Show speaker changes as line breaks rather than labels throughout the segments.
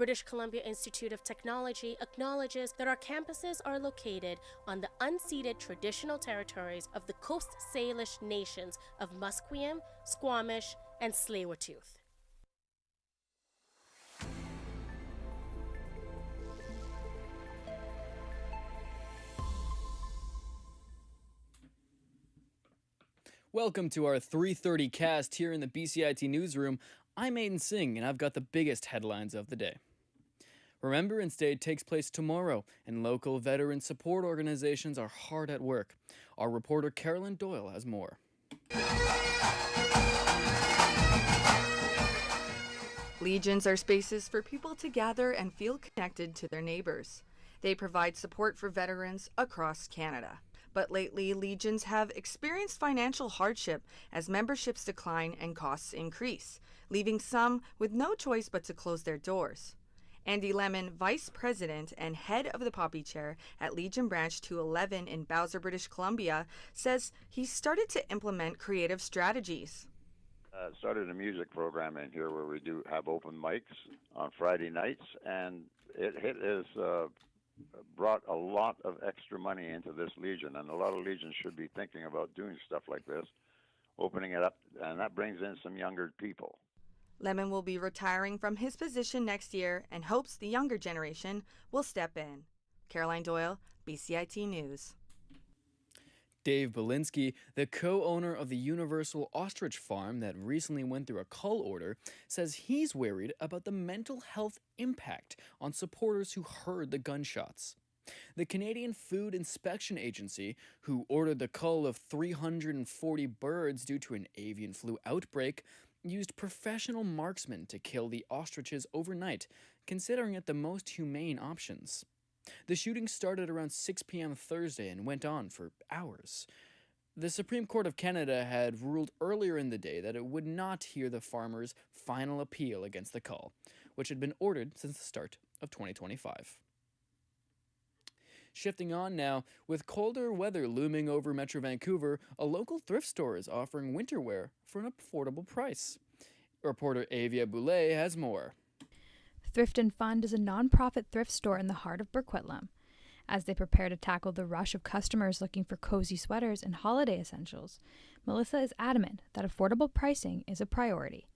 British Columbia Institute of Technology acknowledges that our campuses are located on the unceded traditional territories of the Coast Salish nations of Musqueam, Squamish, and Tsleil-Waututh.
Welcome to our 3:30 cast here in the BCIT newsroom. I'm Aiden Singh, and I've got the biggest headlines of the day. Remembrance Day takes place tomorrow, and local veteran support organizations are hard at work. Our reporter Carolyn Doyle has more.
Legions are spaces for people to gather and feel connected to their neighbors. They provide support for veterans across Canada. But lately, Legions have experienced financial hardship as memberships decline and costs increase, leaving some with no choice but to close their doors. Andy Lemon, Vice President and head of the Poppy Chair at Legion Branch 211 in Bowser, British Columbia, says he's started to implement creative strategies.
Started a music program in here where we do have open mics on Friday nights, and it has brought a lot of extra money into this Legion, and a lot of Legions should be thinking about doing stuff like this, opening it up, and that brings in some younger people.
Lemon will be retiring from his position next year and hopes the younger generation will step in. Caroline Doyle, BCIT News.
Dave Belinsky, the co-owner of the Universal Ostrich Farm that recently went through a cull order, says he's worried about the mental health impact on supporters who heard the gunshots. The Canadian Food Inspection Agency, who ordered the cull of 340 birds due to an avian flu outbreak, used professional marksmen to kill the ostriches overnight, considering it the most humane options. The shooting started around 6 p.m. Thursday and went on for hours. The Supreme Court of Canada had ruled earlier in the day that it would not hear the farmers' final appeal against the cull, which had been ordered since the start of 2025. Shifting on now, with colder weather looming over Metro Vancouver, a local thrift store is offering winter wear for an affordable price. Reporter Avia Boulay has more.
Thrift and Fund is a non-profit thrift store in the heart of Burquitlam. As they prepare to tackle the rush of customers looking for cozy sweaters and holiday essentials, Melissa is adamant that affordable pricing is a priority.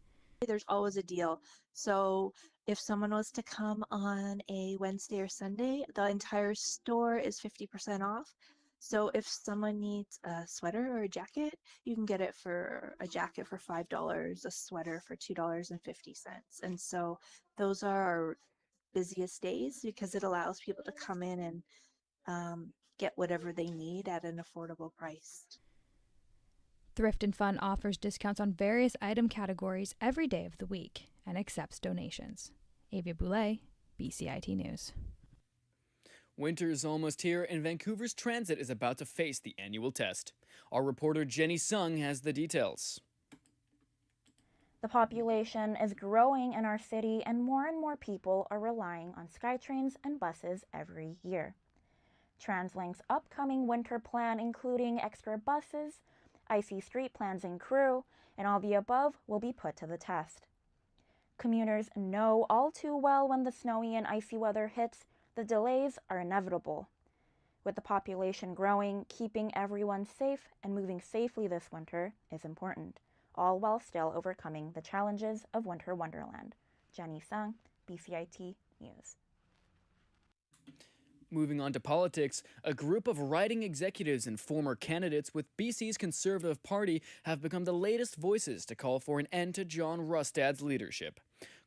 There's always a deal. So if someone was to come on a Wednesday or Sunday, the entire store is 50% off. So if someone needs a sweater or a jacket, you can get it for a jacket for $5, a sweater for $2.50. And so those are our busiest days because it allows people to come in and get whatever they need at an affordable price.
Thrift and Fun offers discounts on various item categories every day of the week and accepts donations. Avia Boulay, BCIT News.
Winter is almost here, and Vancouver's transit is about to face the annual test. Our reporter Jenny Sung has the details.
The population is growing in our city, and more people are relying on SkyTrains and buses every year. TransLink's upcoming winter plan, including extra buses, icy street plans and crew, and all the above, will be put to the test. Commuters know all too well when the snowy and icy weather hits, the delays are inevitable. With the population growing, keeping everyone safe and moving safely this winter is important, all while still overcoming the challenges of winter wonderland. Jenny Sung, BCIT News.
Moving on to politics, a group of riding executives and former candidates with BC's Conservative Party have become the latest voices to call for an end to John Rustad's leadership.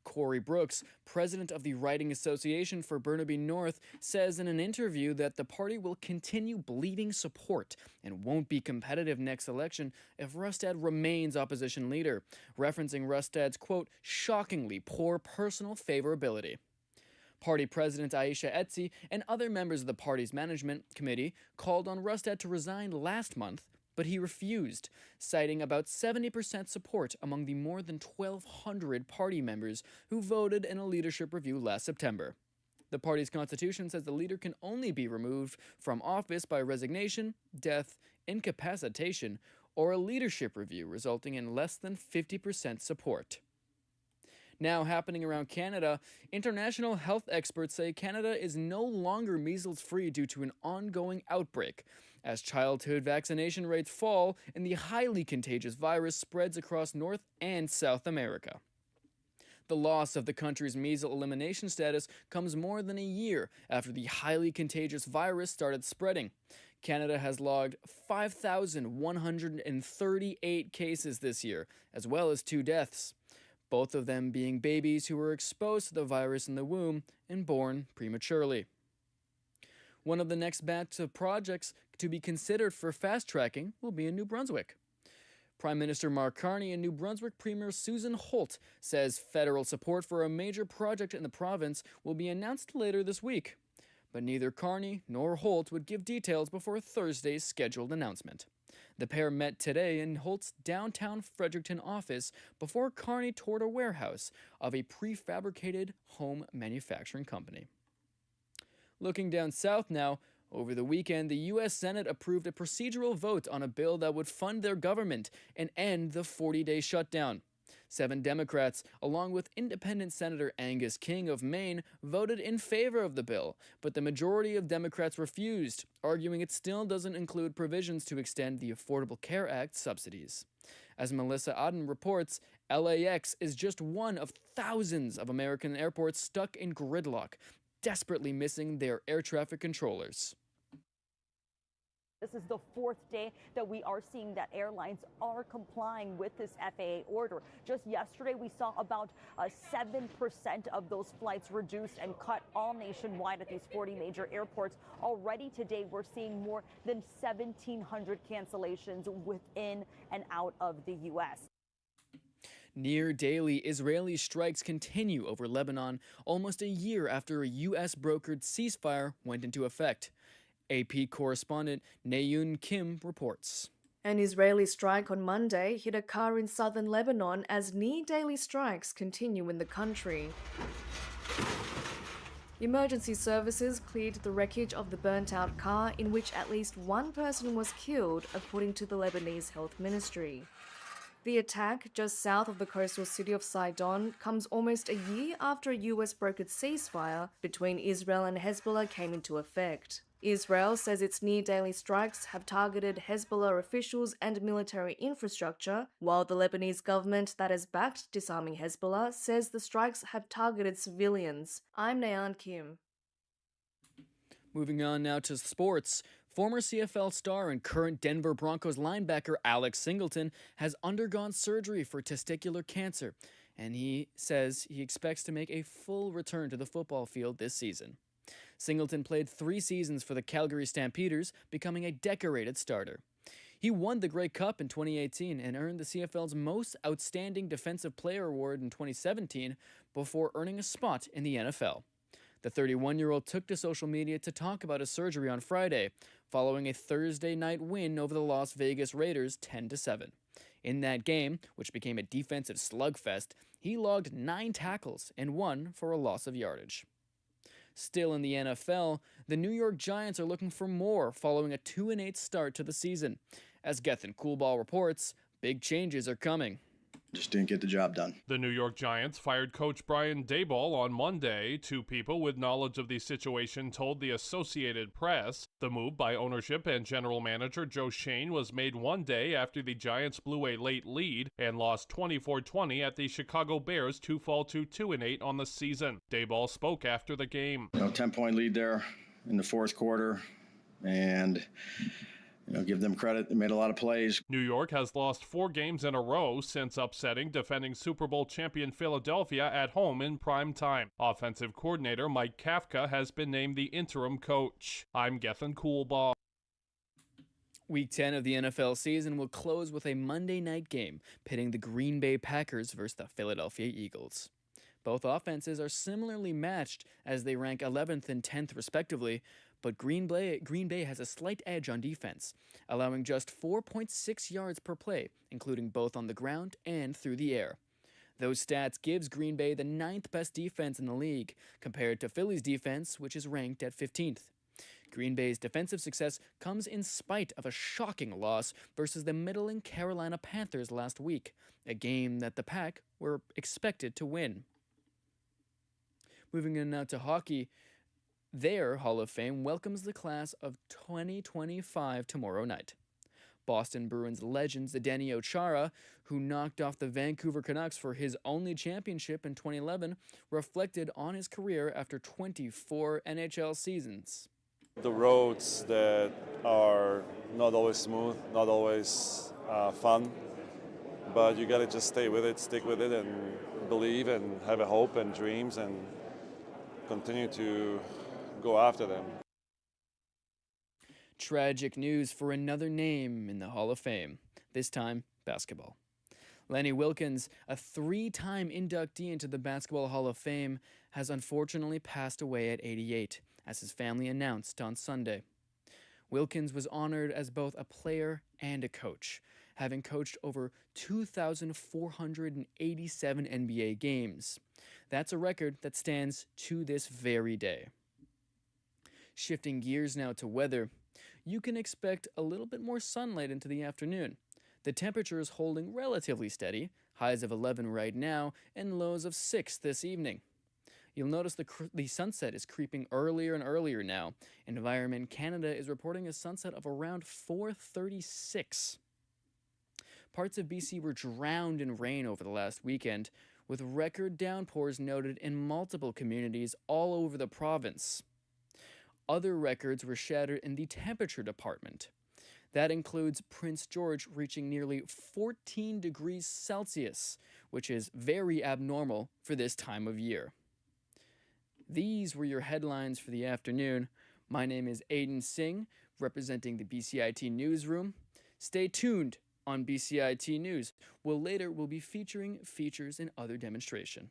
Corey Brooks, president of the Riding Association for Burnaby North, says in an interview that the party will continue bleeding support and won't be competitive next election if Rustad remains opposition leader, referencing Rustad's, quote, shockingly poor personal favorability. Party President Aisha Etzi and other members of the party's management committee called on Rustad to resign last month, but he refused, citing about 70% support among the more than 1,200 party members who voted in a leadership review last September. The party's constitution says the leader can only be removed from office by resignation, death, incapacitation, or a leadership review resulting in less than 50% support. Now happening around Canada, international health experts say Canada is no longer measles-free due to an ongoing outbreak, as childhood vaccination rates fall and the highly contagious virus spreads across North and South America. The loss of the country's measles elimination status comes more than a year after the highly contagious virus started spreading. Canada has logged 5,138 cases this year, as well as 2 deaths, both of them being babies who were exposed to the virus in the womb and born prematurely. One of the next batch of projects to be considered for fast-tracking will be in New Brunswick. Prime Minister Mark Carney and New Brunswick Premier Susan Holt says federal support for a major project in the province will be announced later this week. But neither Carney nor Holt would give details before Thursday's scheduled announcement. The pair met today in Holt's downtown Fredericton office before Carney toured a warehouse of a prefabricated home manufacturing company. Looking down south now, over the weekend, the U.S. Senate approved a procedural vote on a bill that would fund their government and end the 40-day shutdown. 7 Democrats, along with independent Senator Angus King of Maine, voted in favor of the bill, but the majority of Democrats refused, arguing it still doesn't include provisions to extend the Affordable Care Act subsidies. As Melissa Aden reports, LAX is just one of thousands of American airports stuck in gridlock, desperately missing their air traffic controllers.
This is the 4th day that we are seeing that airlines are complying with this FAA order. Just yesterday, we saw about 7% of those flights reduced and cut all nationwide at these 40 major airports. Already today, we're seeing more than 1,700 cancellations within and out of the U.S.
Near daily Israeli strikes continue over Lebanon almost a year after a U.S.-brokered ceasefire went into effect. AP correspondent Nayun Kim reports.
An Israeli strike on Monday hit a car in southern Lebanon as near-daily strikes continue in the country. Emergency services cleared the wreckage of the burnt-out car in which at least 1 person was killed, according to the Lebanese Health Ministry. The attack, just south of the coastal city of Sidon, comes almost a year after a US-brokered ceasefire between Israel and Hezbollah came into effect. Israel says its near-daily strikes have targeted Hezbollah officials and military infrastructure, while the Lebanese government that has backed disarming Hezbollah says the strikes have targeted civilians. I'm Nayan Kim.
Moving on now to sports. Former CFL star and current Denver Broncos linebacker Alex Singleton has undergone surgery for testicular cancer, and he says he expects to make a full return to the football field this season. Singleton played 3 seasons for the Calgary Stampeders, becoming a decorated starter. He won the Grey Cup in 2018 and earned the CFL's Most Outstanding Defensive Player Award in 2017 before earning a spot in the NFL. The 31-year-old took to social media to talk about his surgery on Friday, following a Thursday night win over the Las Vegas Raiders 10-7. In that game, which became a defensive slugfest, he logged 9 tackles and 1 for a loss of yardage. Still in the NFL, the New York Giants are looking for more following a 2-8 start to the season. As Gethin Coolball reports, big changes are coming.
Just didn't get the job done.
The New York Giants fired coach Brian Daboll on Monday. 2 people with knowledge of the situation told the Associated Press. The move by ownership and general manager Joe Shane was made 1 day after the Giants blew a late lead and lost 24-20 at the Chicago Bears to fall to 2-8 on the season. Daboll spoke after the game.
10-point lead there in the 4th quarter, and give them credit. They made a lot of plays.
New York has lost 4 games in a row since upsetting defending Super Bowl champion Philadelphia at home in prime time. Offensive coordinator Mike Kafka has been named the interim coach. I'm Gethin Coolball.
Week 10 of the NFL season will close with a Monday night game pitting the Green Bay Packers versus the Philadelphia Eagles. Both offenses are similarly matched as they rank 11th and 10th respectively, but Green Bay has a slight edge on defense, allowing just 4.6 yards per play, including both on the ground and through the air. Those stats gives Green Bay the 9th best defense in the league, compared to Philly's defense, which is ranked at 15th. Green Bay's defensive success comes in spite of a shocking loss versus the middling Carolina Panthers last week, a game that the Pack were expected to win. Moving on now to hockey, their Hall of Fame welcomes the class of 2025 tomorrow night. Boston Bruins legends Zdeno Chara, who knocked off the Vancouver Canucks for his only championship in 2011, reflected on his career after 24 NHL seasons.
The roads that are not always smooth, not always fun, but you gotta just stay with it, stick with it, and believe and have a hope and dreams and continue to go after them.
Tragic news for another name in the Hall of Fame, this time basketball. Lenny Wilkens, a 3-time inductee into the Basketball Hall of Fame, has unfortunately passed away at 88, as his family announced on Sunday. Wilkens was honored as both a player and a coach, having coached over 2,487 NBA games. That's a record that stands to this very day. Shifting gears now to weather, you can expect a little bit more sunlight into the afternoon. The temperature is holding relatively steady, highs of 11 right now and lows of 6 this evening. You'll notice the sunset is creeping earlier and earlier now. Environment Canada is reporting a sunset of around 4:36. Parts of BC were drowned in rain over the last weekend, with record downpours noted in multiple communities all over the province. Other records were shattered in the temperature department. That includes Prince George reaching nearly 14 degrees Celsius, which is very abnormal for this time of year. These were your headlines for the afternoon. My name is Aiden Singh, representing the BCIT Newsroom. Stay tuned on BCIT News. We'll be featuring features and other demonstration.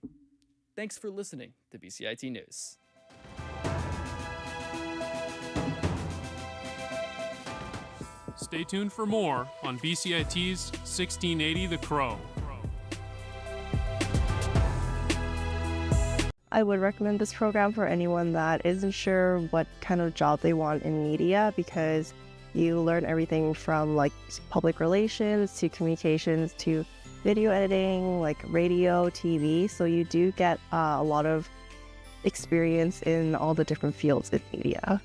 Thanks for listening to BCIT News.
Stay tuned for more on BCIT's 1680 The Crow.
I would recommend this program for anyone that isn't sure what kind of job they want in media, because you learn everything from like public relations to communications to video editing, like radio, TV. So you do get a lot of experience in all the different fields in media.